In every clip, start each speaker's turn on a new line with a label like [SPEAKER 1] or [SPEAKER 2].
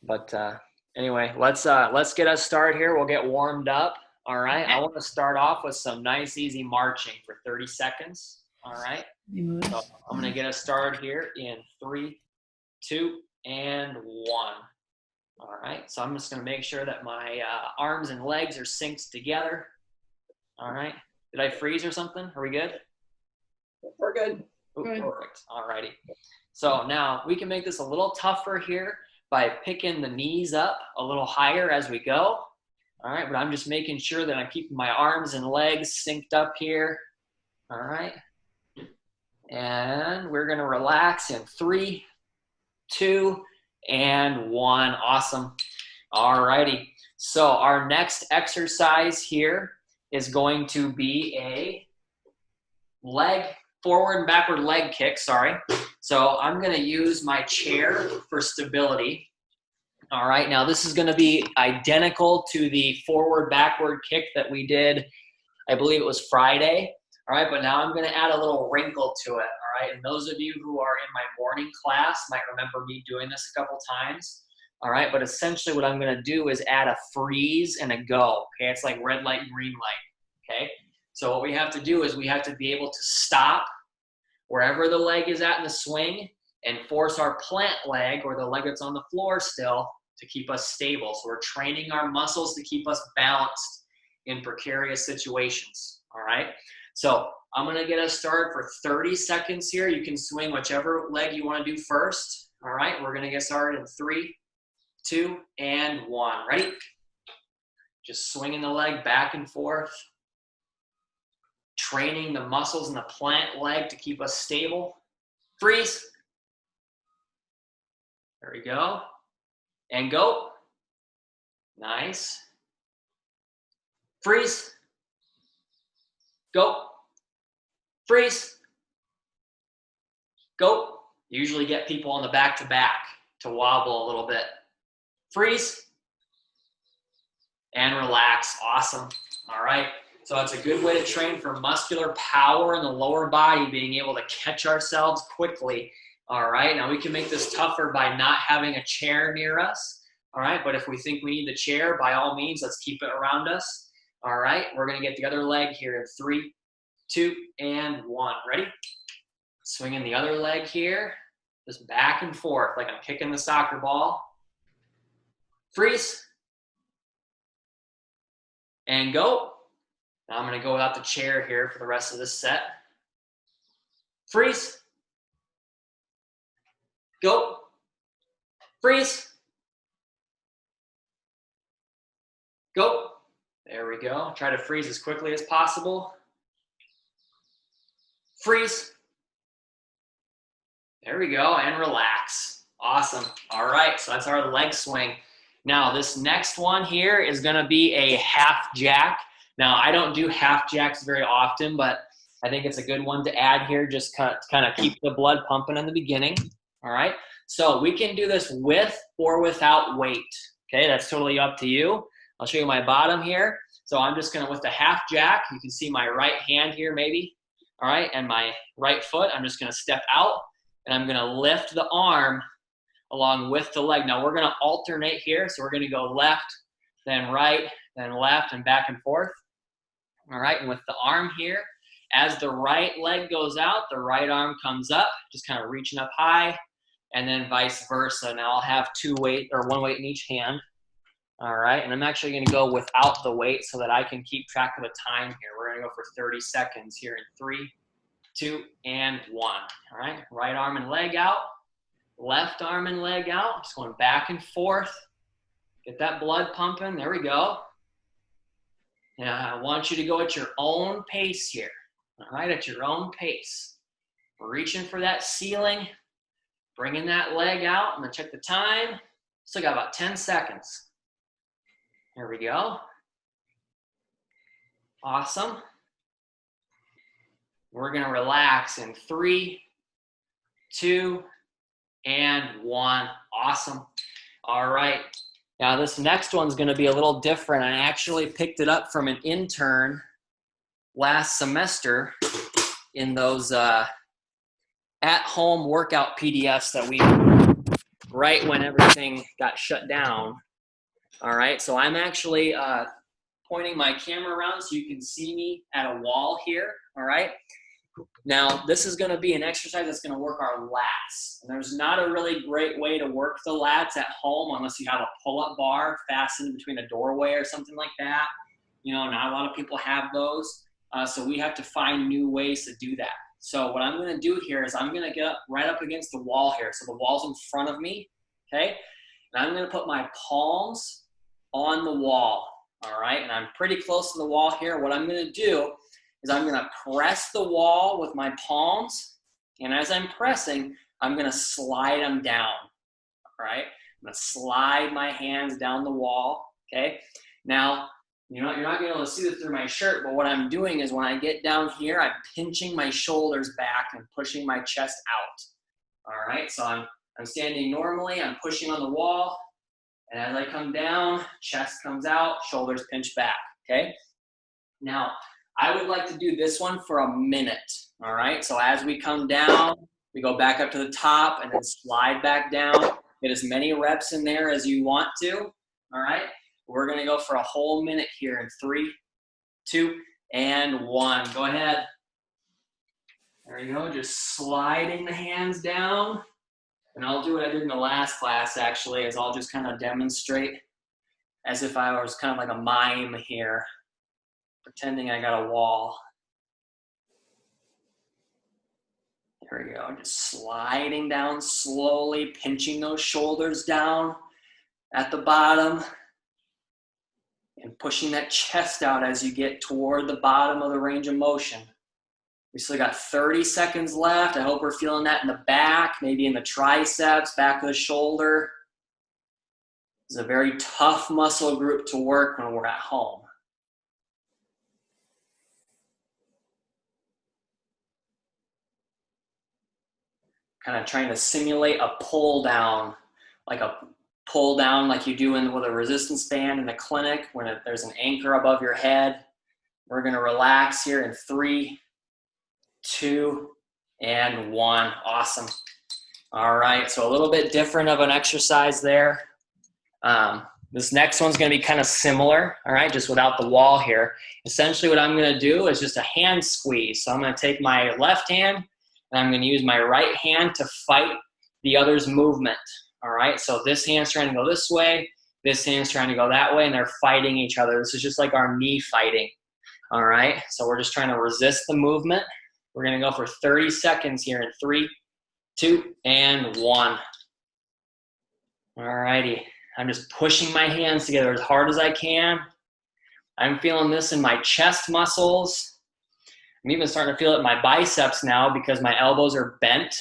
[SPEAKER 1] But anyway, let's get us started here. We'll get warmed up. All right. I want to start off with some nice, easy marching for 30 seconds. All right. So I'm going to get us started here in 3, 2, and 1. All right. So I'm just going to make sure that my arms and legs are synced together. All right. Did I freeze or something? Are we good?
[SPEAKER 2] We're good.
[SPEAKER 1] Ooh, perfect. All righty. So now we can make this a little tougher here by picking the knees up a little higher as we go. All right, but I'm just making sure that I'm keeping my arms and legs synced up here. All right. And we're going to relax in 3, 2, and 1. Awesome. All righty. So our next exercise here is going to be a forward and backward leg kick, sorry. So I'm going to use my chair for stability. All right, now this is going to be identical to the forward backward kick that we did, I believe it was Friday. All right, but now I'm going to add a little wrinkle to it. All right, and those of you who are in my morning class might remember me doing this a couple times. All right, but essentially what I'm going to do is add a freeze and a go. Okay, it's like red light, green light. Okay, so what we have to do is we have to be able to stop wherever the leg is at in the swing and force our plant leg, or the leg that's on the floor still, to keep us stable. So we're training our muscles to keep us balanced in precarious situations. All right, so I'm going to get us started for 30 seconds here. You can swing whichever leg you want to do first. All right, we're going to get started in 3, 2, and 1. Ready? Just swinging the leg back and forth, training the muscles in the plant leg to keep us stable. Freeze. There we go. And go. Nice. Freeze. Go. Freeze. Go. Usually get people on the back-to-back to wobble a little bit. Freeze. And relax. Awesome. All right. So that's a good way to train for muscular power in the lower body, being able to catch ourselves quickly. All right, now we can make this tougher by not having a chair near us. All right, but if we think we need the chair, by all means, let's keep it around us. All right, we're gonna get the other leg here in 3, 2, and 1. Ready? Swinging the other leg here, just back and forth like I'm kicking the soccer ball. Freeze. And go. Now I'm going to go without the chair here for the rest of this set. Freeze. Go. Freeze. Go. There we go. Try to freeze as quickly as possible. Freeze. There we go. And relax. Awesome. All right. So that's our leg swing. Now this next one here is going to be a half jack. Now, I don't do half jacks very often, but I think it's a good one to add here, just kind of keep the blood pumping in the beginning, all right? So we can do this with or without weight, okay? That's totally up to you. I'll show you my bottom here. So I'm just gonna, with the half jack, you can see my right hand here maybe, all right? And my right foot, I'm just gonna step out, and I'm gonna lift the arm along with the leg. Now, we're gonna alternate here, so we're gonna go left, then right, then left, and back and forth. All right, and with the arm here, as the right leg goes out, the right arm comes up, just kind of reaching up high, and then vice versa. Now I'll have one weight in each hand. All right, and I'm actually gonna go without the weight so that I can keep track of the time here. We're gonna go for 30 seconds here in 3, 2, and 1. All right, right arm and leg out, left arm and leg out, just going back and forth. Get that blood pumping, there we go. Now, I want you to go at your own pace here, all right, at your own pace. Reaching for that ceiling, bringing that leg out. I'm gonna check the time. Still got about 10 seconds. There we go. Awesome. We're gonna relax in 3, 2, and 1. Awesome. All right. Now this next one's going to be a little different. I actually picked it up from an intern last semester in those at-home workout PDFs that we right when everything got shut down. All right, so I'm actually pointing my camera around so you can see me at a wall here. All right. Now, this is going to be an exercise that's going to work our lats. And there's not a really great way to work the lats at home unless you have a pull-up bar fastened between a doorway or something like that. You know, not a lot of people have those. So we have to find new ways to do that. So what I'm going to do here is I'm going to get up right up against the wall here. So the wall's in front of me, okay? And I'm going to put my palms on the wall, all right? And I'm pretty close to the wall here. What I'm going to do is I'm going to press the wall with my palms, and as I'm pressing, I'm going to slide them down, all right? I'm going to slide my hands down the wall, okay? Now, you're not going to be able to see this through my shirt, but what I'm doing is when I get down here, I'm pinching my shoulders back and pushing my chest out, all right? So I'm standing normally, I'm pushing on the wall, and as I come down, chest comes out, shoulders pinch back, okay? Now, I would like to do this one for a minute, all right? So as we come down, we go back up to the top and then slide back down. Get as many reps in there as you want to, all right? We're gonna go for a whole minute here in 3, 2, and 1. Go ahead. There you go, just sliding the hands down. And I'll do what I did in the last class, actually, is I'll just kind of demonstrate as if I was kind of like a mime here, pretending I got a wall. There we go, just sliding down slowly, pinching those shoulders down at the bottom and pushing that chest out as you get toward the bottom of the range of motion. We still got 30 seconds left. I hope we're feeling that in the back, maybe in the triceps, back of the shoulder. It's a very tough muscle group to work when we're at home. Kind of trying to simulate a pull down, like you do with a resistance band in the clinic when there's an anchor above your head. We're going to relax here in 3, 2, and 1. Awesome. All right, so a little bit different of an exercise there. This next one's going to be kind of similar, all right, just without the wall here. Essentially what I'm going to do is just a hand squeeze. So I'm going to take my left hand and I'm going to use my right hand to fight the other's movement, all right? So this hand's trying to go this way, this hand's trying to go that way, and they're fighting each other. This is just like our knee fighting, all right? So we're just trying to resist the movement. We're going to go for 30 seconds here in 3, 2, and 1. All righty. I'm just pushing my hands together as hard as I can. I'm feeling this in my chest muscles. I'm even starting to feel it in my biceps now because my elbows are bent.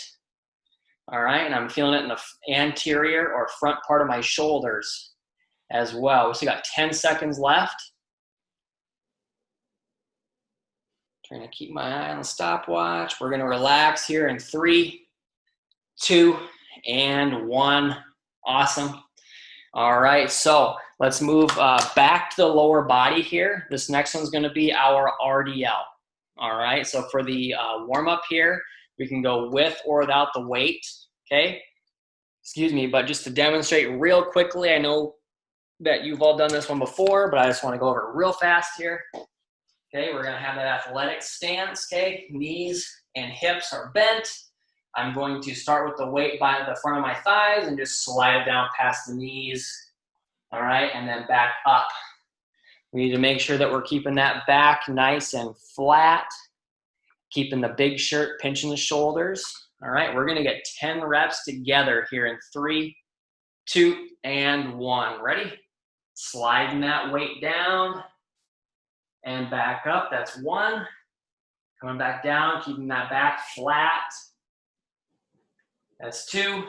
[SPEAKER 1] All right, and I'm feeling it in the anterior or front part of my shoulders as well. We still got 10 seconds left. Trying to keep my eye on the stopwatch. We're gonna relax here in 3, 2, and 1. Awesome. All right, so let's move back to the lower body here. This next one's gonna be our RDL. All right, so for the warm-up here, we can go with or without the weight, okay? Excuse me, but just to demonstrate real quickly, I know that you've all done this one before, but I just wanna go over it real fast here. Okay, we're gonna have that athletic stance, okay? Knees and hips are bent. I'm going to start with the weight by the front of my thighs and just slide it down past the knees, all right? And then back up. We need to make sure that we're keeping that back nice and flat, keeping the big shirt pinching the shoulders. All right, we're gonna get 10 reps together here in 3, 2, and 1. Ready? Sliding that weight down and back up, that's 1. Coming back down, keeping that back flat. That's 2,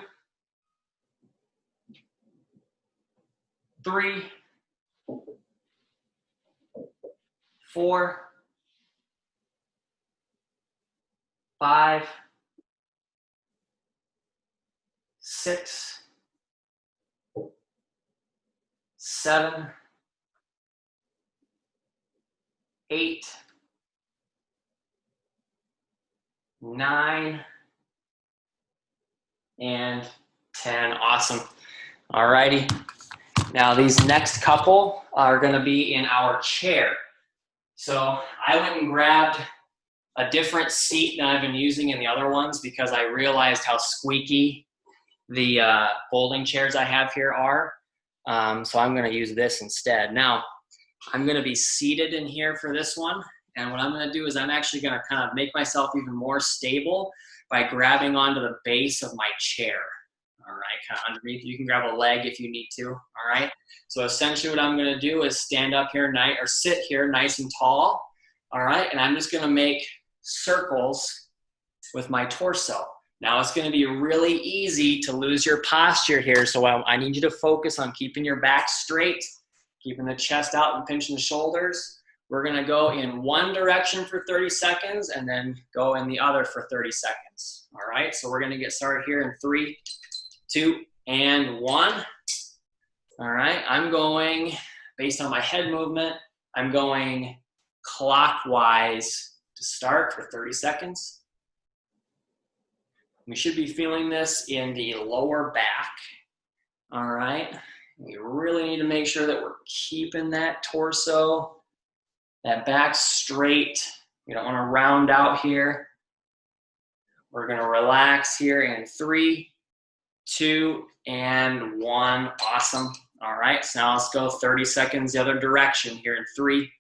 [SPEAKER 1] 3, 4, 5, 6, 7, 8, 9, and 10. Awesome. All righty. Now these next couple are going to be in our chair. So I went and grabbed a different seat than I've been using in the other ones because I realized how squeaky the folding chairs I have here are. So I'm going to use this instead. Now, I'm going to be seated in here for this one. And what I'm going to do is I'm actually going to kind of make myself even more stable by grabbing onto the base of my chair. All right, kind of underneath. You can grab a leg if you need to. All right. So essentially what I'm going to do is stand up here or sit here nice and tall. All right. And I'm just going to make circles with my torso. Now it's going to be really easy to lose your posture here. So I need you to focus on keeping your back straight, keeping the chest out and pinching the shoulders. We're going to go in one direction for 30 seconds and then go in the other for 30 seconds. All right. So we're going to get started here in 3, 2, and 1. All right. I'm going, based on my head movement, I'm going clockwise to start for 30 seconds. We should be feeling this in the lower back. All right. We really need to make sure that we're keeping that torso, that back straight. We don't want to round out here. We're going to relax here in 3, 2, and 1. Awesome. All right. So now let's go 30 seconds the other direction here in 3,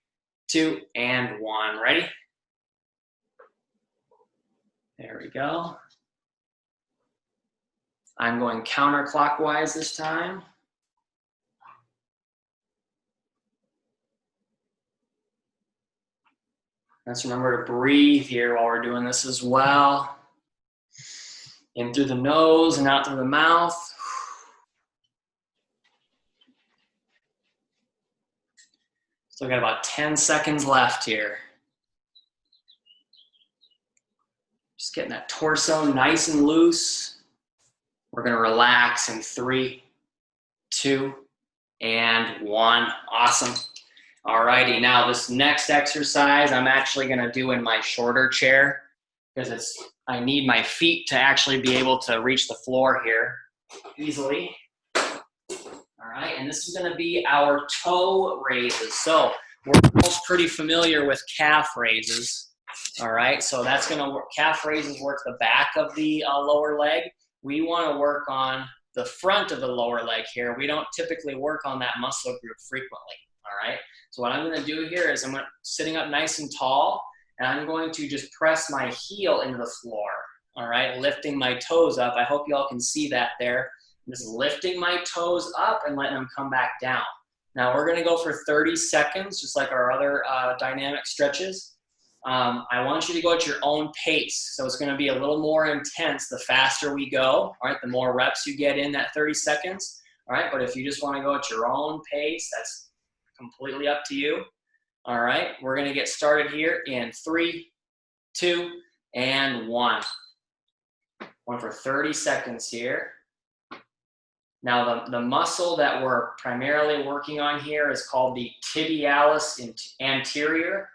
[SPEAKER 1] 2, and 1. Ready? There we go. I'm going counterclockwise this time. Let's remember to breathe here while we're doing this as well. In through the nose and out through the mouth. Still got about 10 seconds left here. Just getting that torso nice and loose. We're going to relax in 3, 2, and 1. Awesome. All righty. Now this next exercise I'm actually going to do in my shorter chair because I need my feet to actually be able to reach the floor here easily. All right. And this is going to be our toe raises. So we're both pretty familiar with calf raises. All right. So that's going to work. Calf raises work the back of the lower leg. We want to work on the front of the lower leg here. We don't typically work on that muscle group frequently, all right? So what I'm going to do here is sitting up nice and tall, and I'm going to just press my heel into the floor, all right? Lifting my toes up. I hope you all can see that there. I'm just lifting my toes up and letting them come back down. Now we're going to go for 30 seconds, just like our other dynamic stretches. I want you to go at your own pace. So it's going to be a little more intense the faster we go, all right? The more reps you get in that 30 seconds, all right? But if you just want to go at your own pace, that's completely up to you, all right? We're going to get started here in 3, 2, and 1. One for 30 seconds here. Now the muscle that we're primarily working on here is called the tibialis anterior.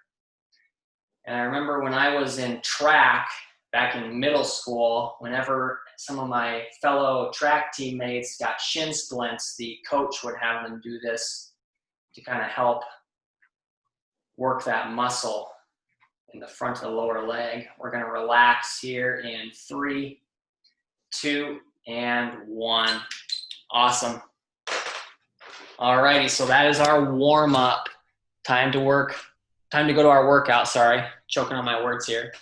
[SPEAKER 1] And I remember when I was in track back in middle school, whenever some of my fellow track teammates got shin splints, the coach would have them do this to kind of help work that muscle in the front of the lower leg. We're going to relax here in 3, 2, and 1. Awesome. All righty, so that is our warm-up. Time to go to our workout, sorry. Choking on my words here.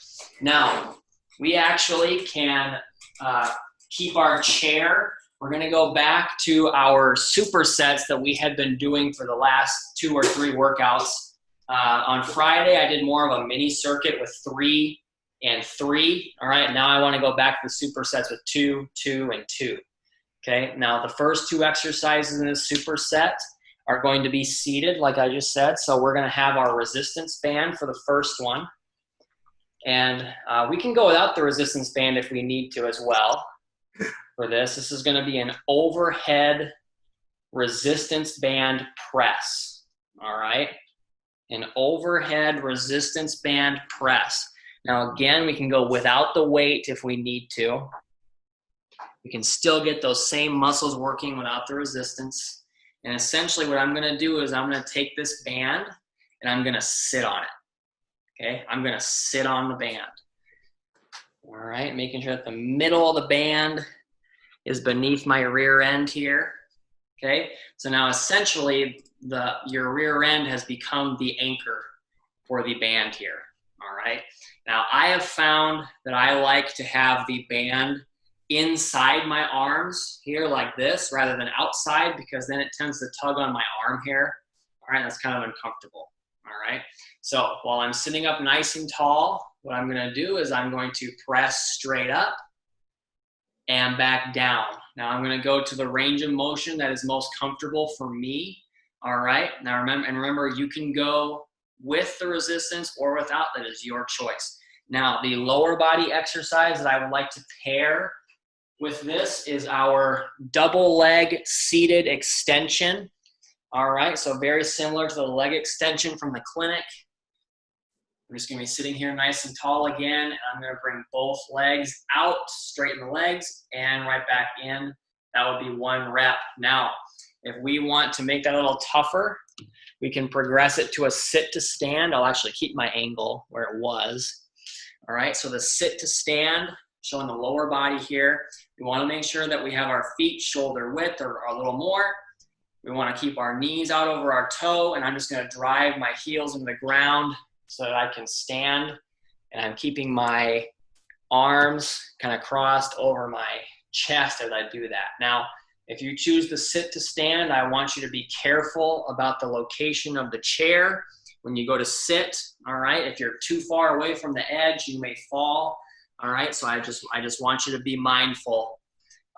[SPEAKER 1] Now, we actually can keep our chair. We're going to go back to our supersets that we had been doing for the last 2 or 3 workouts. On Friday, I did more of a mini circuit with 3 and 3. All right, now I want to go back to the supersets with 2, 2, and 2. Okay, now the first 2 exercises in this superset are going to be seated, like I just said. So we're going to have our resistance band for the first one. And we can go without the resistance band if we need to as well for this. This is going to be an overhead resistance band press, all right? An overhead resistance band press. Now, again, we can go without the weight if we need to. We can still get those same muscles working without the resistance. And essentially what I'm gonna do is I'm gonna take this band and I'm gonna sit on it, okay? I'm gonna sit on the band. All right, making sure that the middle of the band is beneath my rear end here, okay? So now essentially your rear end has become the anchor for the band here, all right? Now I have found that I like to have the band inside my arms here like this rather than outside, because then it tends to tug on my arm hair. All right, that's kind of uncomfortable. All right, so while I'm sitting up nice and tall, what I'm going to do is I'm going to press straight up and back down. Now I'm going to go to the range of motion that is most comfortable for me. All right, now remember you can go with the resistance or without. That is your choice. Now the lower body exercise that I would like to pair with this is our double leg seated extension. All right, so very similar to the leg extension from the clinic. I'm just gonna be sitting here nice and tall again, and I'm gonna bring both legs out, straighten the legs, and right back in. That would be 1 rep. Now, if we want to make that a little tougher, we can progress it to a sit to stand. I'll actually keep my angle where it was. All right, so the sit to stand, showing the lower body here. We want to make sure that we have our feet shoulder width or a little more. We want to keep our knees out over our toe, and I'm just going to drive my heels into the ground so that I can stand, and I'm keeping my arms kind of crossed over my chest as I do that. Now, if you choose to sit to stand, I want you to be careful about the location of the chair when you go to sit. All right, if you're too far away from the edge, you may fall. All right, so I just want you to be mindful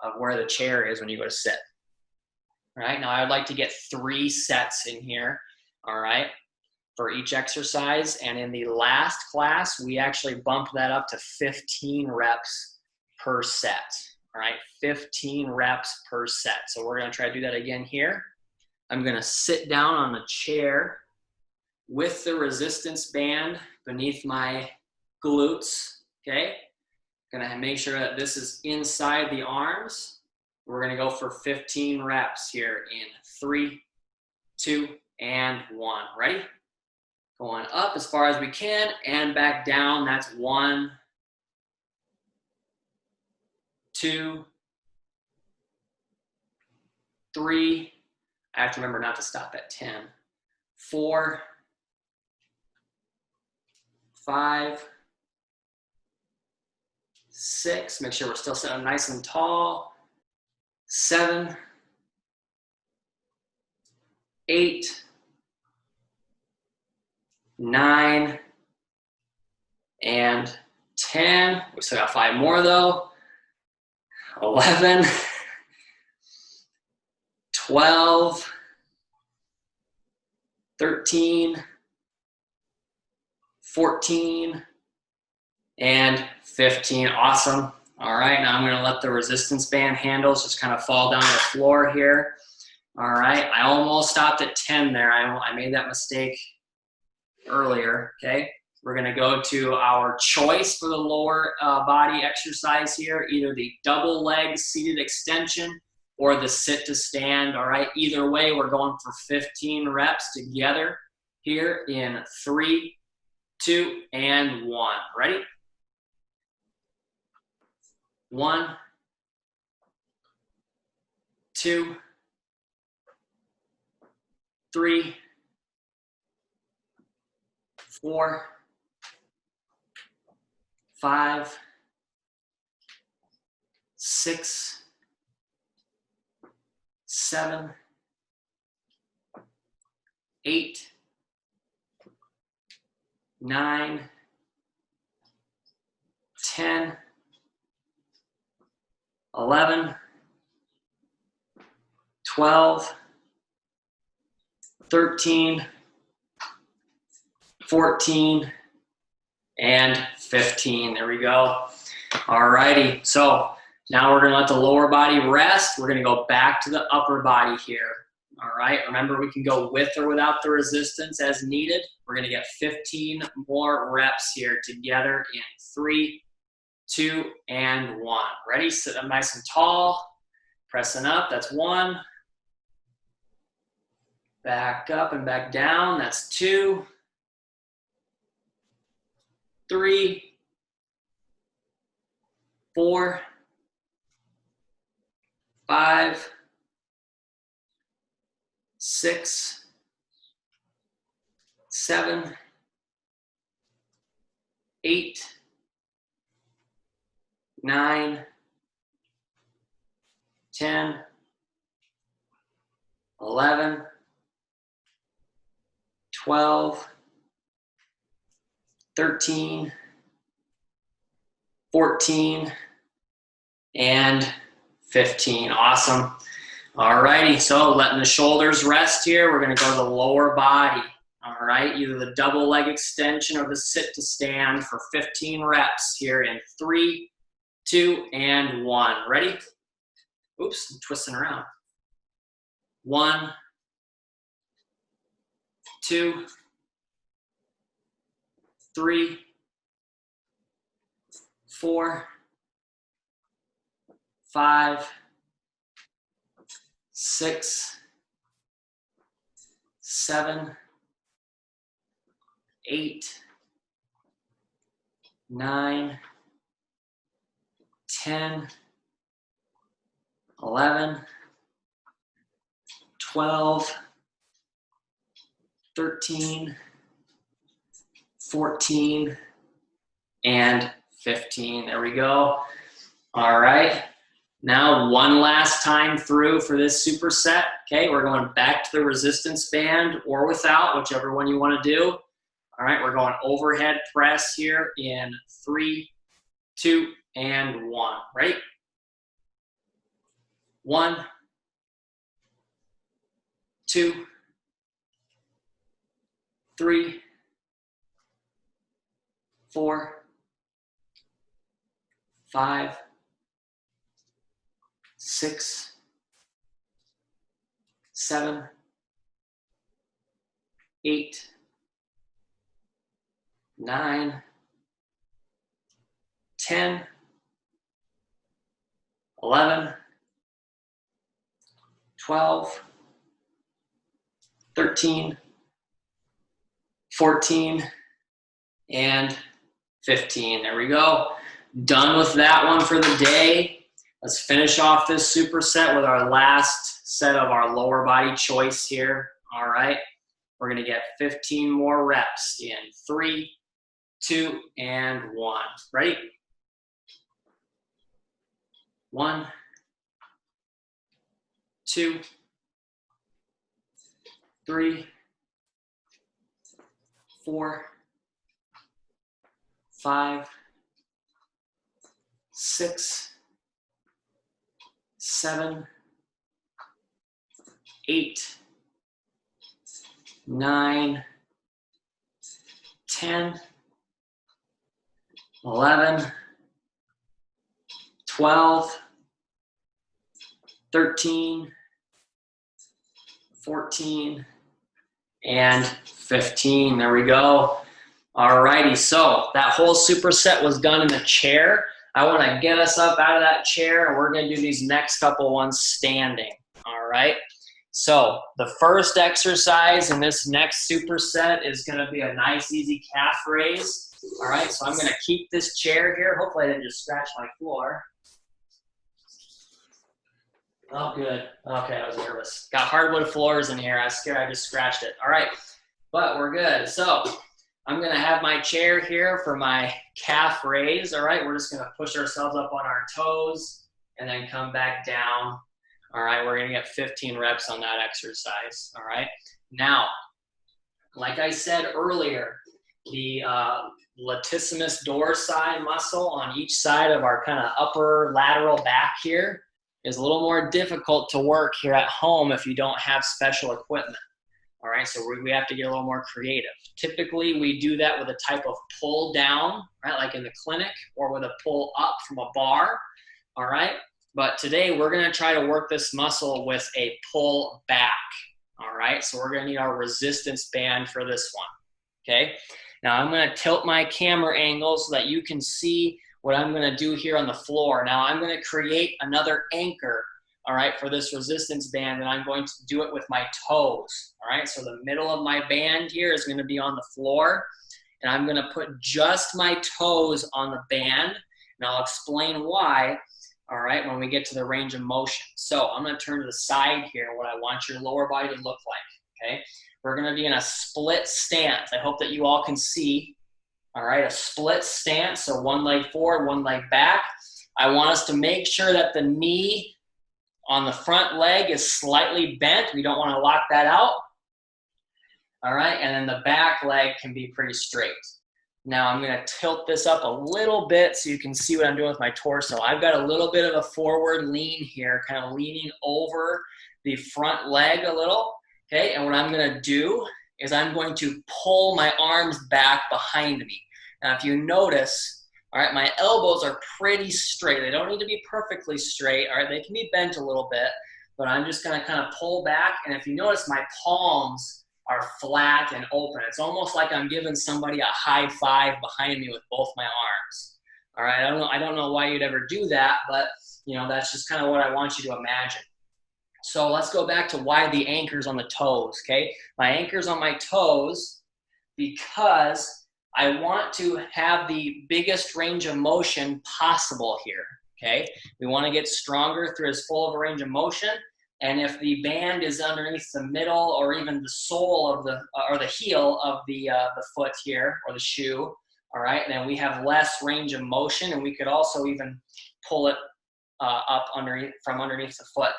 [SPEAKER 1] of where the chair is when you go to sit. All right, now I would like to get 3 sets in here, all right, for each exercise. And in the last class, we actually bumped that up to 15 reps per set, all right, 15 reps per set. So we're gonna try to do that again here. I'm gonna sit down on the chair with the resistance band beneath my glutes, okay? Gonna make sure that this is inside the arms. We're gonna go for 15 reps here in 3, 2, and 1. Ready? Going up as far as we can and back down. That's 1, 2, 3. I have to remember not to stop at 10. 4, 5, 6. Make sure we're still sitting nice and tall. 7, 8, 9, and 10. We still got 5 more though. 11, 12, 13, 14, and 15. Awesome. All right, now I'm gonna let the resistance band handles just kind of fall down the floor here. All right, I almost stopped at 10 there. I made that mistake earlier, okay? We're gonna go to our choice for the lower body exercise here, either the double leg seated extension or the sit to stand, all right? Either way, we're going for 15 reps together here in 3, 2, and 1. Ready? 1, 2, 3, 4, 5, 6, 7, 8, 9, 10, 11, 12, 13, 14, and 15. There we go. All righty. So now we're going to let the lower body rest. We're going to go back to the upper body here. All right. Remember, we can go with or without the resistance as needed. We're going to get 15 more reps here together in 3, 2, and 1. Ready? Sit up nice and tall. Pressing up, that's 1. Back up and back down, that's 2. 3, 4, 5, 6, 7, 8, 9, 10, 11, 12, 13, 14, and 15. Awesome. All righty, so letting the shoulders rest here. We're going to go to the lower body. All right, either the double leg extension or the sit to stand for 15 reps here in 3, 2, and 1. Ready? Oops, I'm twisting around. 1, 2, 3, 4, 5, 6, 7, 8, 9, 10, 11, 12, 13, 14, and 15. There we go. All right. Now one last time through for this superset. Okay, we're going back to the resistance band or without, whichever one you want to do. All right, we're going overhead press here in 3, 2, and 1. Ready? 1, 2, 3, 4, 5, 6, 7, 8, 9, 10, 11, 12, 13, 14, and 15. There we go. Done with that one for the day. Let's finish off this superset with our last set of our lower body choice here. All right. We're going to get 15 more reps in 3, 2, and 1. Ready? 1, 2, 3, 4, 5, 6, 7, 8, 9, 10, 11, 12, 13, 14, and 15. There we go. All righty, so that whole superset was done in the chair. I want to get us up out of that chair, and we're going to do these next couple ones standing. All right, so the first exercise in this next superset is going to be a nice, easy calf raise. All right, so I'm going to keep this chair here. Hopefully I didn't just scratch my floor. Oh, good. Okay, I was nervous. Got hardwood floors in here. I was scared I just scratched it. All right, but we're good. So I'm going to have my chair here for my calf raise. All right, we're just going to push ourselves up on our toes and then come back down. All right, we're going to get 15 reps on that exercise. All right, now, like I said earlier, the latissimus dorsi muscle on each side of our kind of upper lateral back here is a little more difficult to work here at home if you don't have special equipment. All right, so we have to get a little more creative. Typically, we do that with a type of pull down, right, like in the clinic, or with a pull up from a bar, all right? But today, we're gonna try to work this muscle with a pull back, all right? So we're gonna need our resistance band for this one, okay? Now, I'm gonna tilt my camera angle so that you can see what I'm gonna do here on the floor. Now I'm gonna create another anchor, all right, for this resistance band, and I'm going to do it with my toes, all right? So the middle of my band here is gonna be on the floor, and I'm gonna put just my toes on the band, and I'll explain why, all right, when we get to the range of motion. So I'm gonna turn to the side here, what I want your lower body to look like, okay? We're gonna be in a split stance. I hope that you all can see, all right, a split stance, so one leg forward, one leg back. I want us to make sure that the knee on the front leg is slightly bent. We don't wanna lock that out, all right? And then the back leg can be pretty straight. Now I'm gonna tilt this up a little bit so you can see what I'm doing with my torso. I've got a little bit of a forward lean here, kind of leaning over the front leg a little, okay? And what I'm gonna do is I'm going to pull my arms back behind me. Now if you notice, all right, my elbows are pretty straight. They don't need to be perfectly straight, all right? They can be bent a little bit, but I'm just gonna kind of pull back, and if you notice, my palms are flat and open. It's almost like I'm giving somebody a high five behind me with both my arms. All right, I don't know why you'd ever do that, but you know, that's just kind of what I want you to imagine. So let's go back to why the anchor's on the toes, okay? My anchor's on my toes because I want to have the biggest range of motion possible here, okay? We want to get stronger through as full of a range of motion. And if the band is underneath the middle or even the sole of the, or the heel of the foot here, or the shoe, all right, then we have less range of motion, and we could also even pull it up underneath, from underneath the foot.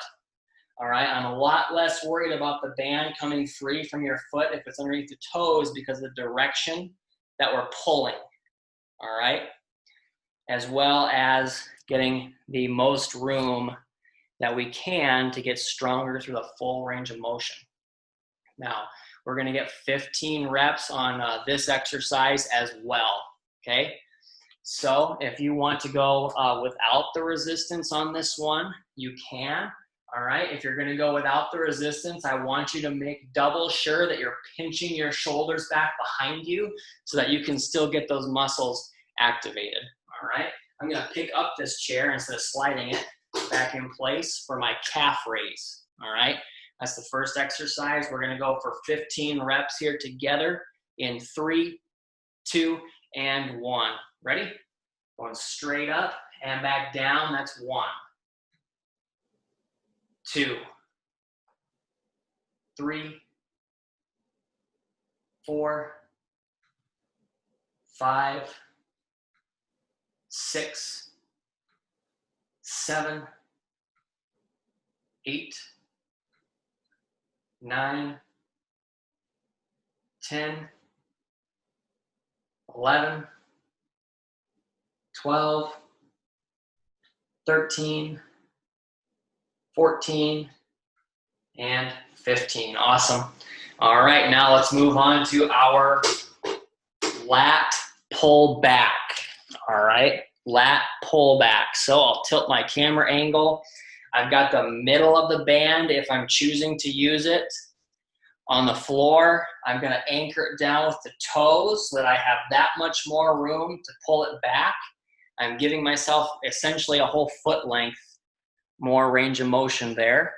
[SPEAKER 1] All right, I'm a lot less worried about the band coming free from your foot if it's underneath the toes because of the direction that we're pulling, all right, as well as getting the most room that we can to get stronger through the full range of motion. Now, we're gonna get 15 reps on this exercise as well, okay? So if you want to go without the resistance on this one, you can, all right? If you're gonna go without the resistance, I want you to make double sure that you're pinching your shoulders back behind you so that you can still get those muscles activated, all right? I'm gonna pick up this chair instead of sliding it back in place for my calf raise, all right? That's the first exercise. We're gonna go for 15 reps here together in 3, 2, and 1. Ready? Going straight up and back down, that's 1, 2, 3, 4, 5, 6, 7, 8, 9, 10, 11, 12, 13, 14, and 15. Awesome. All right, now let's move on to our lat pull back. All right, lat pull back. So I'll tilt my camera angle. I've got the middle of the band if I'm choosing to use it. On the floor, I'm gonna anchor it down with the toes so that I have that much more room to pull it back. I'm giving myself essentially a whole foot length more range of motion there.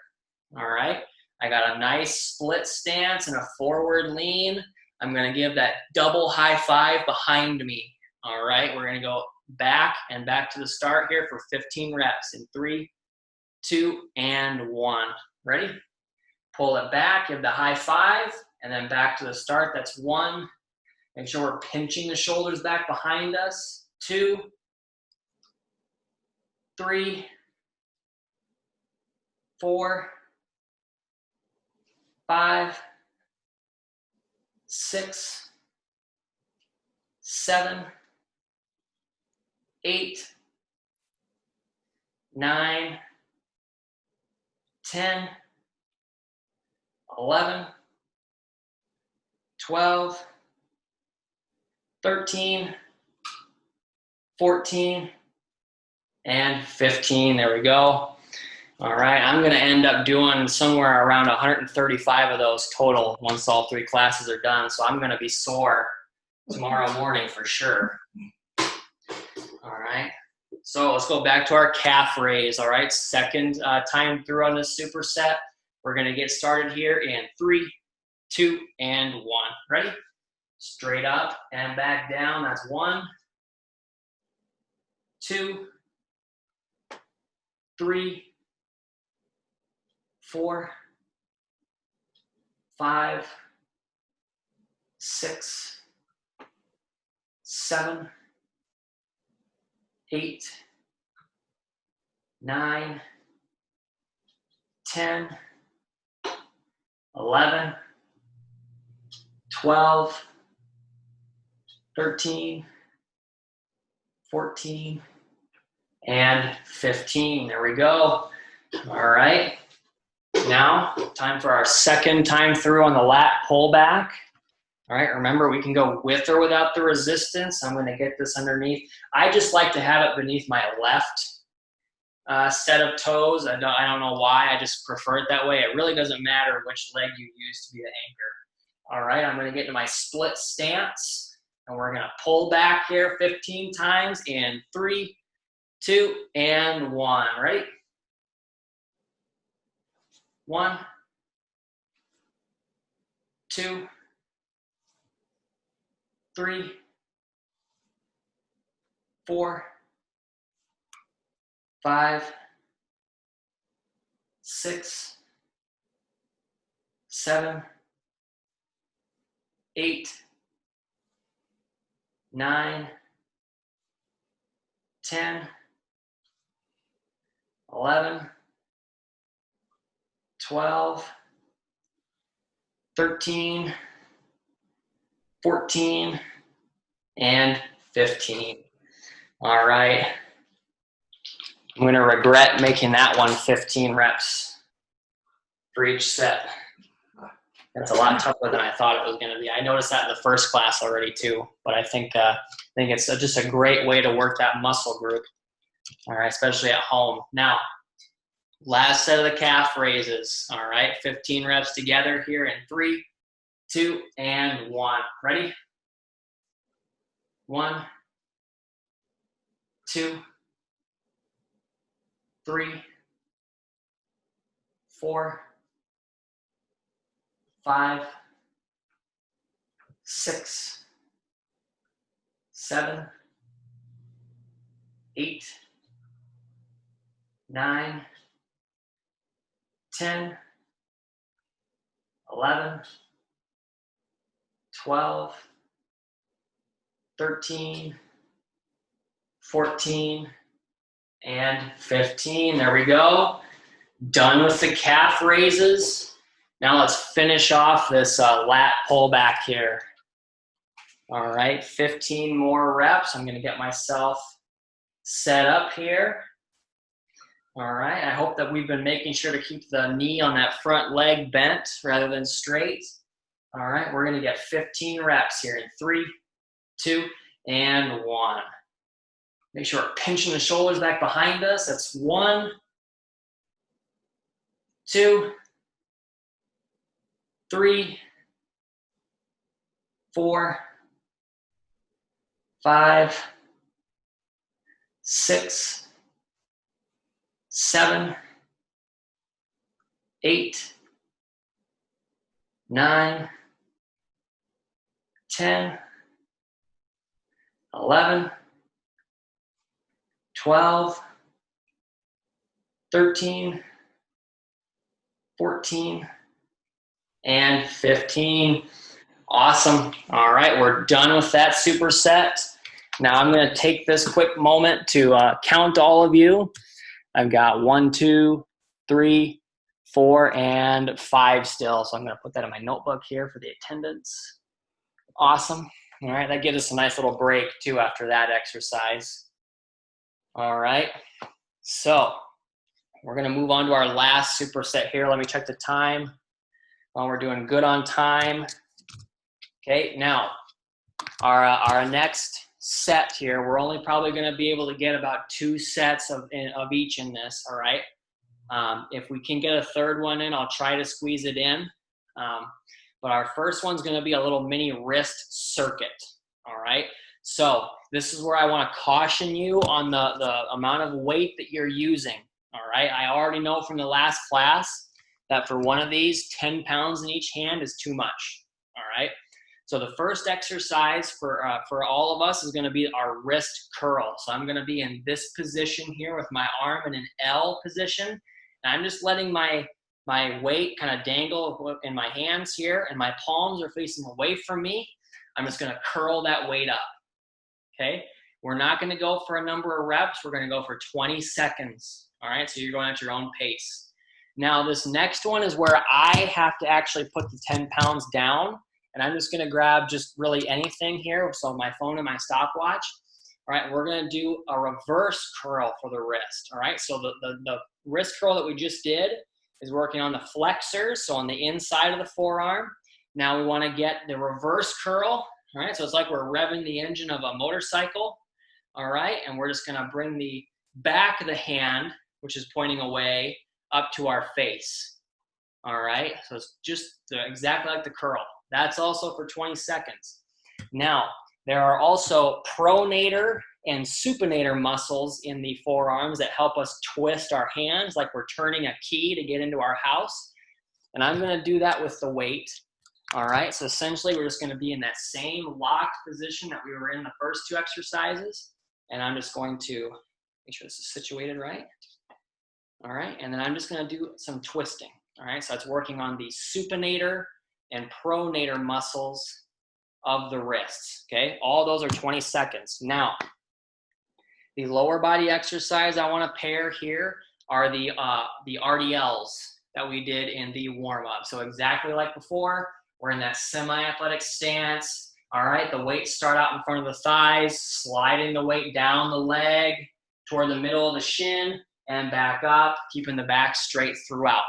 [SPEAKER 1] All right, I got a nice split stance and a forward lean. I'm gonna give that double high five behind me. All right, we're gonna go back and back to the start here for 15 reps in 3, 2, and 1. Ready? Pull it back, give the high five, and then back to the start. That's 1. Make sure we're pinching the shoulders back behind us. 2, 3, 4, 5, 6, 7, 8, 9, 10, 11, 12, 13, 14, and 15. There we go. All right, I'm gonna end up doing somewhere around 135 of those total once all 3 classes are done. So I'm gonna be sore tomorrow morning for sure. All right. So let's go back to our calf raise. All right. Second time through on this superset. We're going to get started here in 3, 2, and 1. Ready? Straight up and back down. That's 1, 2, 3, 4, 5, 6, 7, 8, 9, 10, 11, 12, 13, 14, and 15. There we go. All right. Now, time for our second time through on the lat pullback. All right, remember we can go with or without the resistance. I'm going to get this underneath. I just like to have it beneath my left set of toes. I don't know why. I just prefer it that way. It really doesn't matter which leg you use to be the anchor. All right, I'm going to get into my split stance, and we're going to pull back here 15 times in 3, 2, and 1. Ready? 1, 2, 3, 4, 5, 6, 7, 8, 9, 10, 11, 12, 13, 14, and 15. All right. I'm going to regret making that one 15 reps for each set. That's a lot tougher than I thought it was going to be. I noticed that in the first class already too, but I think it's just a great way to work that muscle group. All right, especially at home. Now, last set of the calf raises. All right, 15 reps together here in 3, 2, and 1. Ready? 1, 2, 3, 4, 5, 6, 7, 8, 9, 10, 11, 12, 13, 14, and 15. There we go. Done with the calf raises. Now let's finish off this lat pullback here. All right, 15 more reps. I'm going to get myself set up here. All right, I hope that we've been making sure to keep the knee on that front leg bent rather than straight. All right, we're going to get 15 reps here in 3, 2, and 1. Make sure we're pinching the shoulders back behind us. That's 1, 2, 3, 4, 5, 6, 7, 8, 9, 10, 11, 12, 13, 14, and 15. Awesome. All right, we're done with that superset. Now I'm going to take this quick moment to count all of you. I've got 1, 2, 3, 4, and 5 still. So I'm going to put that in my notebook here for the attendance. Awesome. All right, that gives us a nice little break too after that exercise. All right, so we're going to move on to our last superset here. Let me check the time. Well, we're doing good on time. Okay, now our next set here, we're only probably going to be able to get about 2 sets of each in this, all right? If we can get a third one in, I'll try to squeeze it in. But our first one's going to be a little mini wrist circuit, all right? So this is where I want to caution you on the amount of weight that you're using. All right, I already know from the last class that for one of these, 10 pounds in each hand is too much. All right, so the first exercise for all of us is going to be our wrist curl. So I'm going to be in this position here with my arm in an L position, and I'm just letting my weight kind of dangle in my hands here, and my palms are facing away from me. I'm just going to curl that weight up. Okay, we're not going to go for a number of reps. We're going to go for 20 seconds. All right, so you're going at your own pace. Now, this next one is where I have to actually put the 10 pounds down, and I'm just going to grab just really anything here, so my phone and my stopwatch. All right, we're going to do a reverse curl for the wrist. All right, so the wrist curl that we just did is working on the flexors, so on the inside of the forearm. Now we want to get the reverse curl. All right, so it's like we're revving the engine of a motorcycle. All right, and we're just going to bring the back of the hand, which is pointing away, up to our face. All right, so it's just exactly like the curl. That's also for 20 seconds. Now, there are also pronator and supinator muscles in the forearms that help us twist our hands like we're turning a key to get into our house. And I'm going to do that with the weight. All right, so essentially we're just going to be in that same locked position that we were in the first two exercises. And I'm just going to make sure this is situated right. All right, and then I'm just going to do some twisting. All right, so it's working on the supinator and pronator muscles of the wrists. Okay, all those are 20 seconds. Now, the lower body exercise I want to pair here are the RDLs that we did in the warm-up. So exactly like before, we're in that semi-athletic stance. All right, the weights start out in front of the thighs, sliding the weight down the leg toward the middle of the shin and back up, keeping the back straight throughout.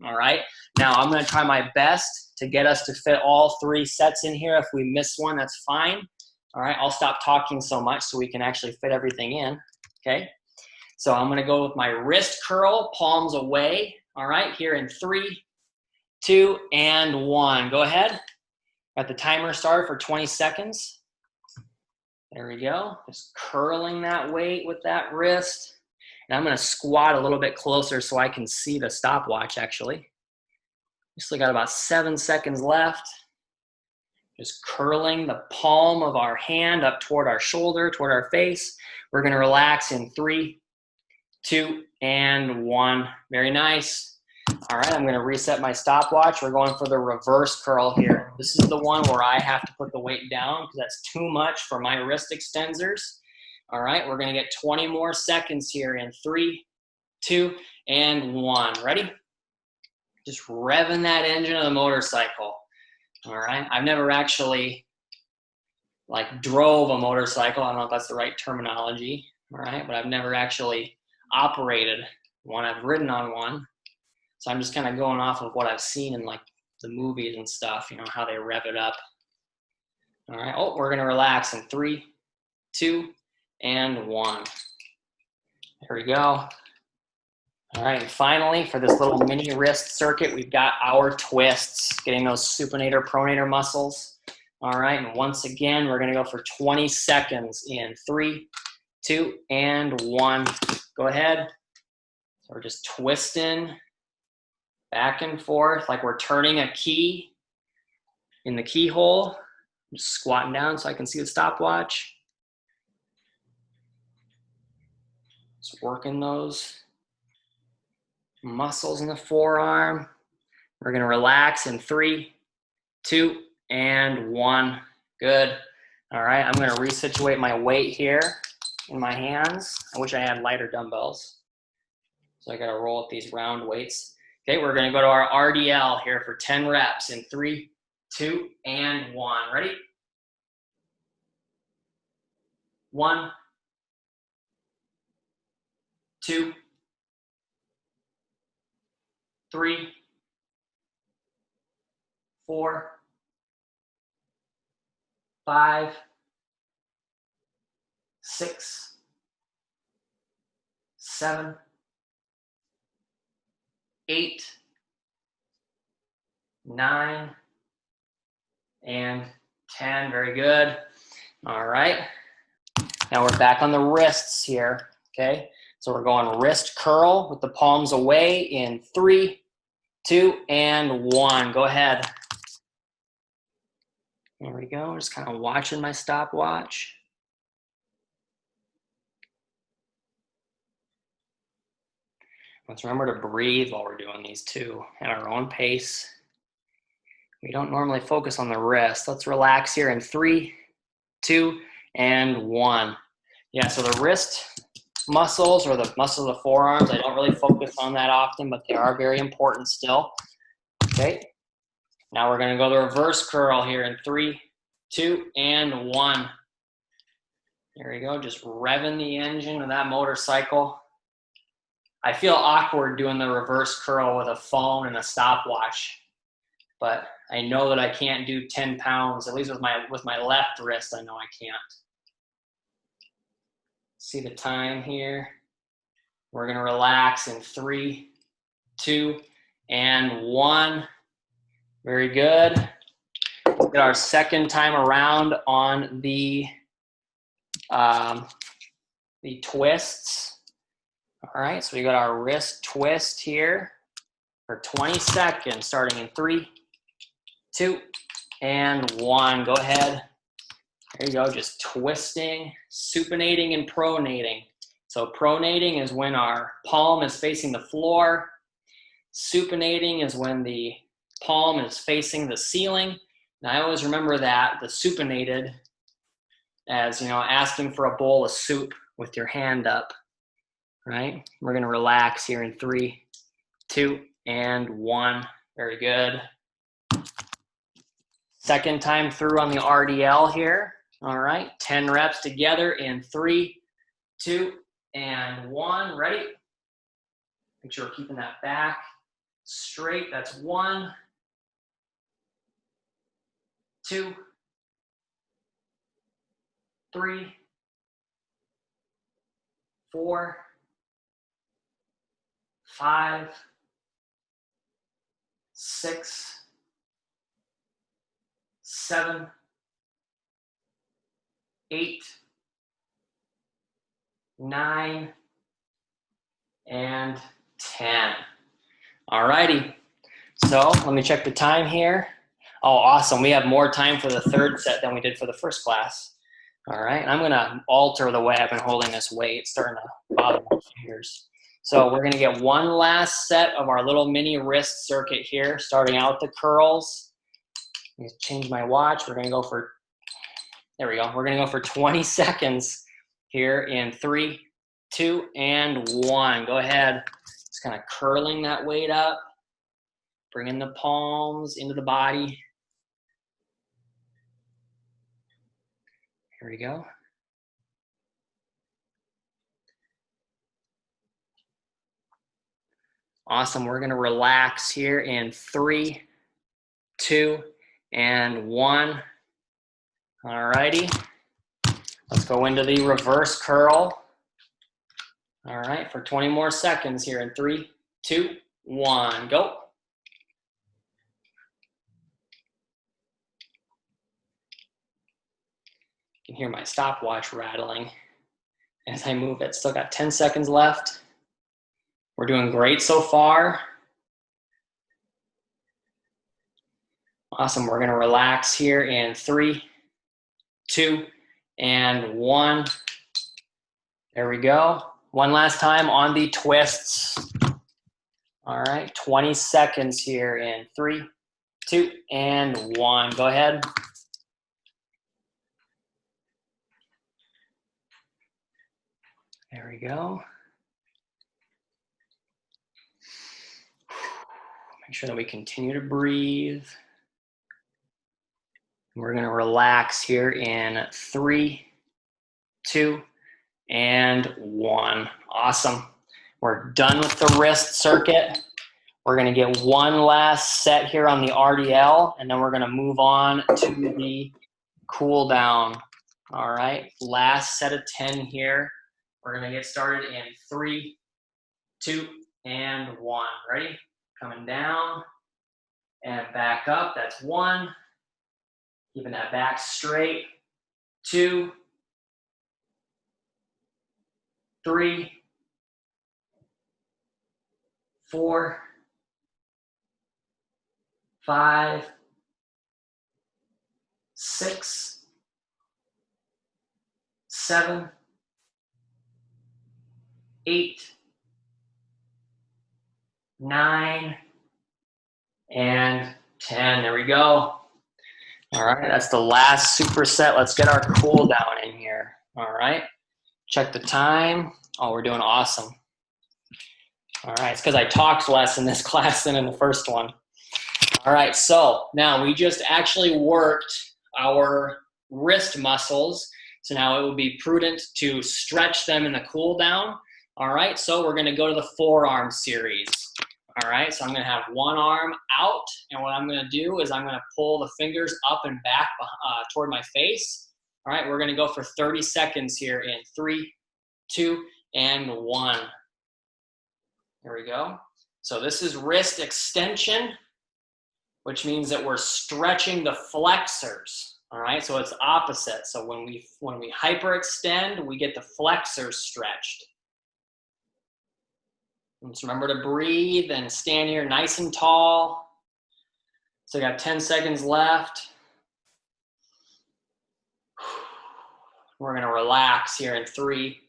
[SPEAKER 1] All right, now I'm going to try my best to get us to fit all 3 sets in here. If we miss one, that's fine. All right, I'll stop talking so much so we can actually fit everything in. Okay, so I'm going to go with my wrist curl, palms away. All right, here in 3, 2, and 1. Go ahead. Got the timer started for 20 seconds. There we go. Just curling that weight with that wrist. And I'm going to squat a little bit closer so I can see the stopwatch actually. We still got about 7 seconds left. Just curling the palm of our hand up toward our shoulder, toward our face. We're going to relax in 3, 2, and 1. Very nice. All right, I'm going to reset my stopwatch. We're going for the reverse curl here. This is the one where I have to put the weight down because that's too much for my wrist extensors. All right, we're going to get 20 more seconds here in 3, 2, and 1. Ready? Just revving that engine of the motorcycle. All right, I've never actually drove a motorcycle. I don't know if that's the right terminology. All right, but I've never actually operated one. I've ridden on one. So I'm just kind of going off of what I've seen in the movies and stuff, you know, how they rev it up. All right, oh, we're going to relax in 3, 2, and 1. There we go. All right, and finally, for this little mini wrist circuit, we've got our twists, getting those supinator, pronator muscles. All right, and once again, we're going to go for 20 seconds in 3, 2, and 1. Go ahead. So we're just twisting back and forth like we're turning a key in the keyhole. I'm just squatting down so I can see the stopwatch. Just working those muscles in the forearm. We're going to relax in 3, 2, and 1. Good. All right, I'm going to resituate my weight here in my hands. I wish I had lighter dumbbells. So I got to roll with these round weights. Okay, we're going to go to our RDL here for 10 reps in 3, 2, and 1. Ready? 1, 2, 3, 4, 5, 6, 7, 8, 9, and 10. Very good. All right. Now we're back on the wrists here, okay? So we're going wrist curl with the palms away in 3, 2, and 1. Go ahead. There we go. Just kind of watching my stopwatch. Let's remember to breathe while we're doing these too, at our own pace. We don't normally focus on the wrist. Let's relax here in 3, 2, and 1. Yeah, so the wrist muscles or the muscles of the forearms, I don't really focus on that often, but they are very important still. Okay, now we're gonna go the reverse curl here in 3, 2, and 1. There we go, just revving the engine of that motorcycle. I feel awkward doing the reverse curl with a phone and a stopwatch, but I know that I can't do 10 pounds, at least with my left wrist, I know I can't. See the time here. We're gonna relax in 3, 2, and 1. Very good. Let's get our second time around on the twists. All right, so we got our wrist twist here for 20 seconds, starting in 3, 2, and 1. Go ahead. There you go, just twisting, supinating, and pronating. So pronating is when our palm is facing the floor. Supinating is when the palm is facing the ceiling. And I always remember that, the supinated, as, you know, asking for a bowl of soup with your hand up, right? We're gonna relax here in 3, 2, and 1. Very good. Second time through on the RDL here. All right, 10 reps together in 3, 2, and 1. Ready? Make sure we're keeping that back straight. That's 1, 2, 3, 4, 5, 6, 7, 8, 9, and 10. All righty. So let me check the time here. Oh, awesome. We have more time for the third set than we did for the first class. All right. I'm going to alter the way I've been holding this weight. It's starting to bother my fingers. So we're going to get one last set of our little mini wrist circuit here, starting out with the curls. Let me change my watch. We're going to go for, there we go. We're going to go for 20 seconds here in 3, 2, and 1. Go ahead. Just kind of curling that weight up. Bringing the palms into the body. Here we go. Awesome. We're going to relax here in 3, 2, and 1. All righty. Let's go into the reverse curl. All right, for 20 more seconds here in 3, 2, 1. Go. You can hear my stopwatch rattling as I move it. Still got 10 seconds left. We're doing great so far. Awesome. We're going to relax here in 3, 2, and 1. There we go. One last time on the twists. All right, 20 seconds here in 3, 2, and 1. Go ahead. There we go. Make sure that we continue to breathe. We're going to relax here in 3, 2, and 1. Awesome. We're done with the wrist circuit. We're going to get one last set here on the RDL, and then we're going to move on to the cool down. All right, last set of 10 here. We're going to get started in 3, 2, and 1. Ready? Coming down and back up. That's 1. Keeping that back straight. 2, 3, 4, 5, 6, 7, 8, 9, and 10. There we go. All right, that's the last superset. Let's get our cool down in here. All right, check the time. Oh, we're doing awesome. All right, it's because I talked less in this class than in the first one. All right, so now we just actually worked our wrist muscles. So now it would be prudent to stretch them in the cool down. All right, so we're gonna go to the forearm series. All right, so I'm gonna have one arm out, and what I'm gonna do is I'm gonna pull the fingers up and back toward my face. All right, we're gonna go for 30 seconds here in 3, 2, and 1. Here we go. So this is wrist extension, which means that we're stretching the flexors. All right, so it's opposite. So when we hyperextend, we get the flexors stretched. And just remember to breathe and stand here nice and tall. So I got 10 seconds left. We're gonna relax here in 3,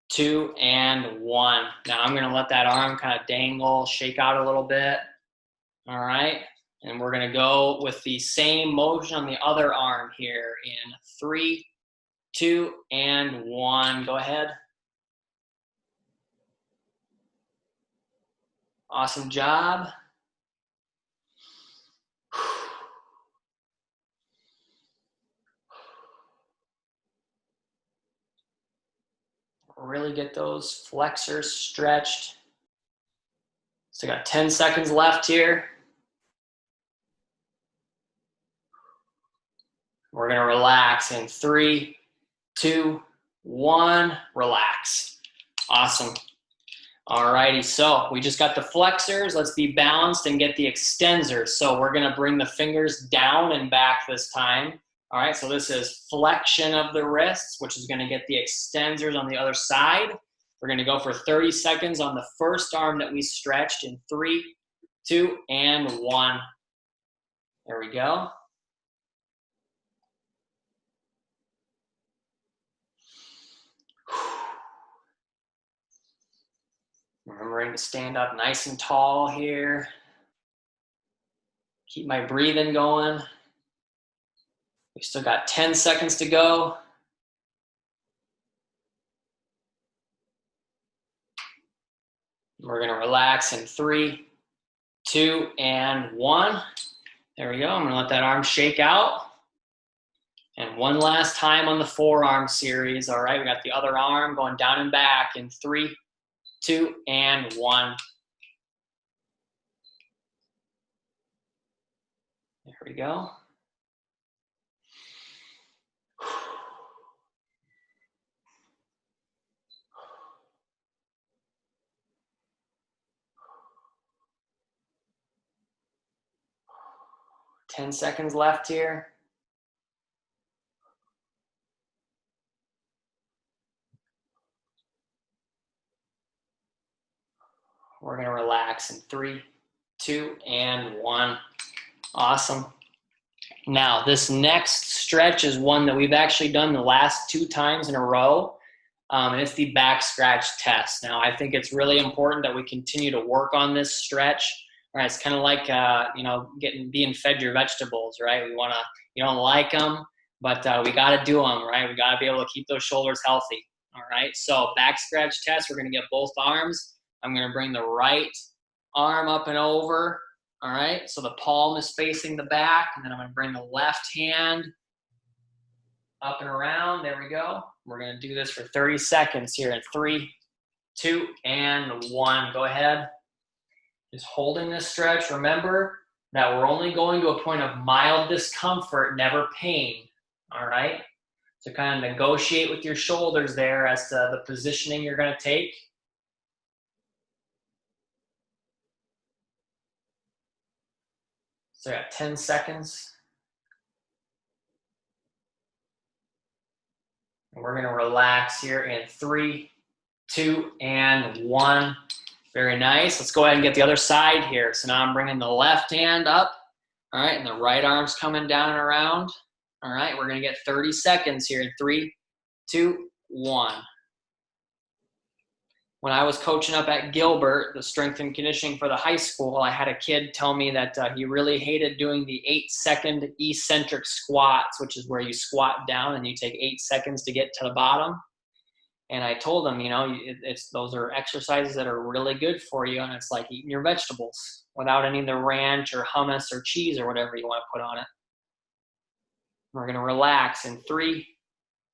[SPEAKER 1] 2, and 1. Now I'm gonna let that arm kind of dangle, shake out a little bit. All right, and we're gonna go with the same motion on the other arm here in 3, 2, and 1. Go ahead. Awesome job. Really get those flexors stretched. So got 10 seconds left here. We're gonna relax in 3, 2, 1, relax. Awesome. All righty, so we just got the flexors. Let's be balanced and get the extensors. So we're gonna bring the fingers down and back this time. All right, so this is flexion of the wrists, which is gonna get the extensors on the other side. We're gonna go for 30 seconds on the first arm that we stretched in 3, 2, and 1. There we go. Remembering to stand up nice and tall here. Keep my breathing going. We still got 10 seconds to go. We're gonna relax in 3, 2, and 1. There we go. I'm gonna let that arm shake out. And one last time on the forearm series. All right, we got the other arm going down and back in 3, 2, and 1. There we go. Ten seconds left here. We're gonna relax in 3, 2, and 1. Awesome. Now, this next stretch is one that we've actually done the last 2 times in a row, and it's the back scratch test. Now, I think it's really important that we continue to work on this stretch. Right? It's kind of like being fed your vegetables, right? You don't like them, but we got to do them, right? We got to be able to keep those shoulders healthy. All right. So back scratch test. We're going to get both arms. I'm going to bring the right arm up and over. All right, so the palm is facing the back, and then I'm gonna bring the left hand up and around. There we go. We're gonna do this for 30 seconds here in 3, 2, and 1. Go ahead. Just holding this stretch. Remember that we're only going to a point of mild discomfort, never pain. All right, so kind of negotiate with your shoulders there as to the positioning you're gonna take. So I got 10 seconds. And we're gonna relax here in 3, 2, and 1. Very nice. Let's go ahead and get the other side here. So now I'm bringing the left hand up. All right, and the right arm's coming down and around. All right, we're going to get 30 seconds here in 3, 2, 1. When I was coaching up at Gilbert, the strength and conditioning for the high school, I had a kid tell me that he really hated doing the 8-second eccentric squats, which is where you squat down and you take 8 seconds to get to the bottom. And I told him, you know, those are exercises that are really good for you, and it's like eating your vegetables without any of the ranch or hummus or cheese or whatever you want to put on it. We're going to relax in 3,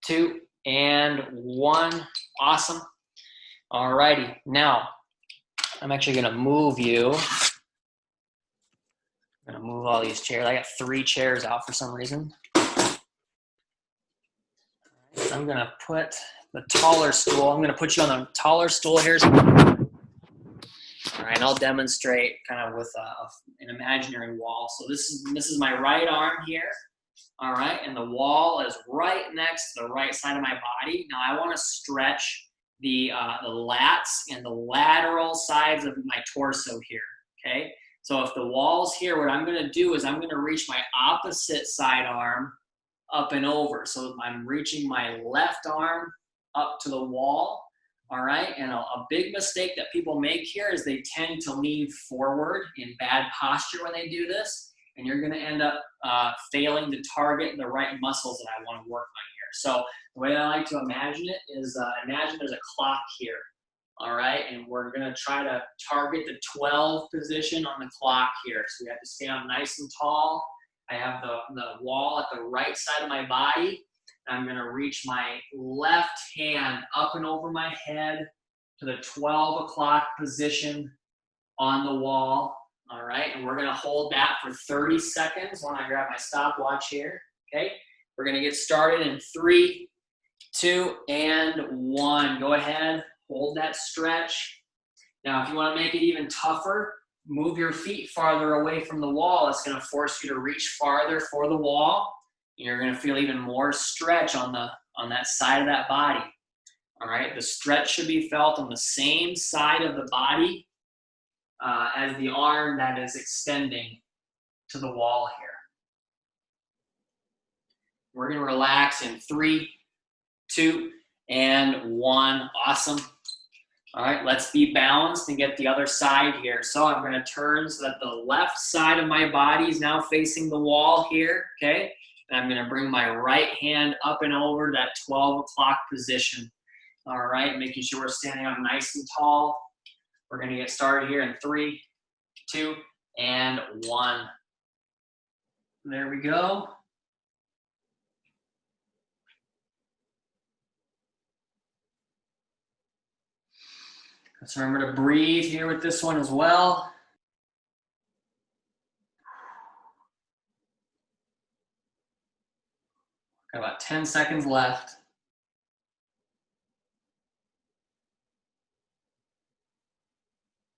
[SPEAKER 1] 2, and 1. Awesome. All righty. Now, I'm actually going to move you. I'm going to move all these chairs. I got 3 chairs out for some reason. I'm going to put the taller stool. I'm going to put you on the taller stool here. All right, I'll demonstrate kind of with an imaginary wall. So this is my right arm here. All right, and the wall is right next to the right side of my body. Now I want to stretch the lats and the lateral sides of my torso here. Okay, so if the wall's here, what I'm going to do is I'm going to reach my opposite side arm up and over. So I'm reaching my left arm up to the wall. All right, and a big mistake that people make here is they tend to lean forward in bad posture when they do this, and you're going to end up failing to target the right muscles that I want to work on here. So the way I like to imagine it is imagine there's a clock here, all right, and we're going to try to target the 12 position on the clock here. So we have to stand up nice and tall. I have the wall at the right side of my body. I'm going to reach my left hand up and over my head to the 12 o'clock position on the wall. All right, and we're going to hold that for 30 seconds when I grab my stopwatch here. Okay, we're going to get started in 3, 2, and 1. Go ahead, hold that stretch. Now, if you want to make it even tougher, move your feet farther away from the wall. It's going to force you to reach farther for the wall. You're going to feel even more stretch on that side of that body. All right, the stretch should be felt on the same side of the body as the arm that is extending to the wall here. We're going to relax in 3, 2, and 1. Awesome. All right, let's be balanced and get the other side here. So I'm going to turn so that the left side of my body is now facing the wall here, okay? And I'm going to bring my right hand up and over that 12 o'clock position. All right, making sure we're standing up nice and tall. We're going to get started here in 3, 2, and 1. There we go. Let's remember to breathe here with this one as well. Got about 10 seconds left.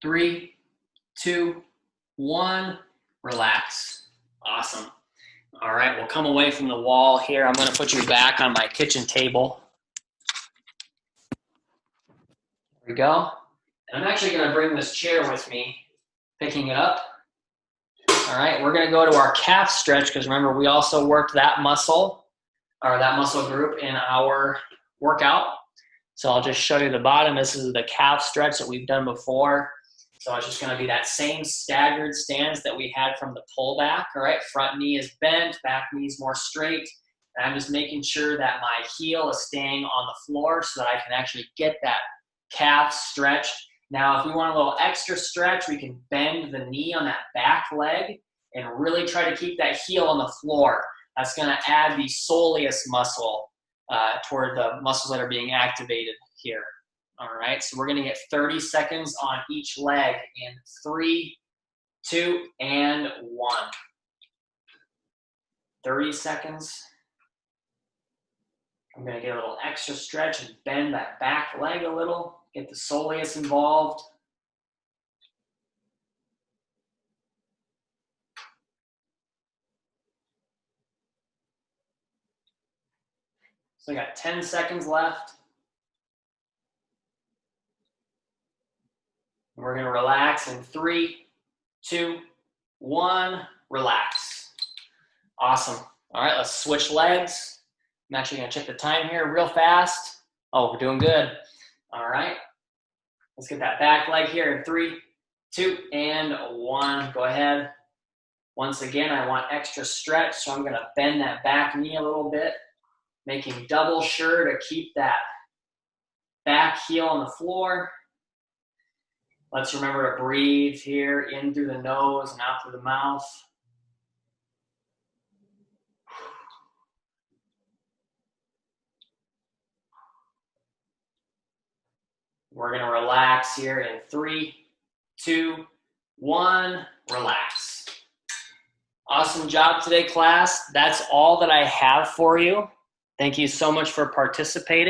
[SPEAKER 1] 3, 2, 1. Relax. Awesome. All right, we'll come away from the wall here. I'm going to put you back on my kitchen table. There we go. And I'm actually going to bring this chair with me, picking it up. All right, we're going to go to our calf stretch because remember, we also worked that muscle or that muscle group in our workout. So I'll just show you the bottom. This is the calf stretch that we've done before. So it's just going to be that same staggered stance that we had from the pullback. All right, front knee is bent, back knee is more straight. And I'm just making sure that my heel is staying on the floor so that I can actually get that calf stretched. Now, if we want a little extra stretch, we can bend the knee on that back leg and really try to keep that heel on the floor. That's going to add the soleus muscle toward the muscles that are being activated here. All right, so we're going to get 30 seconds on each leg in 3, 2, and 1. 30 seconds. I'm going to get a little extra stretch and bend that back leg a little, get the soleus involved. So I got 10 seconds left. We're gonna relax in 3, 2, 1, relax. Awesome. All right, let's switch legs. I'm actually gonna check the time here real fast. Oh, we're doing good. All right, let's get that back leg here in 3, 2, and 1. Go ahead. Once again, I want extra stretch, so I'm gonna bend that back knee a little bit, making double sure to keep that back heel on the floor. Let's remember to breathe here, in through the nose and out through the mouth. We're gonna relax here in 3, 2, 1, relax. Awesome job today, class. That's all that I have for you. Thank you so much for participating.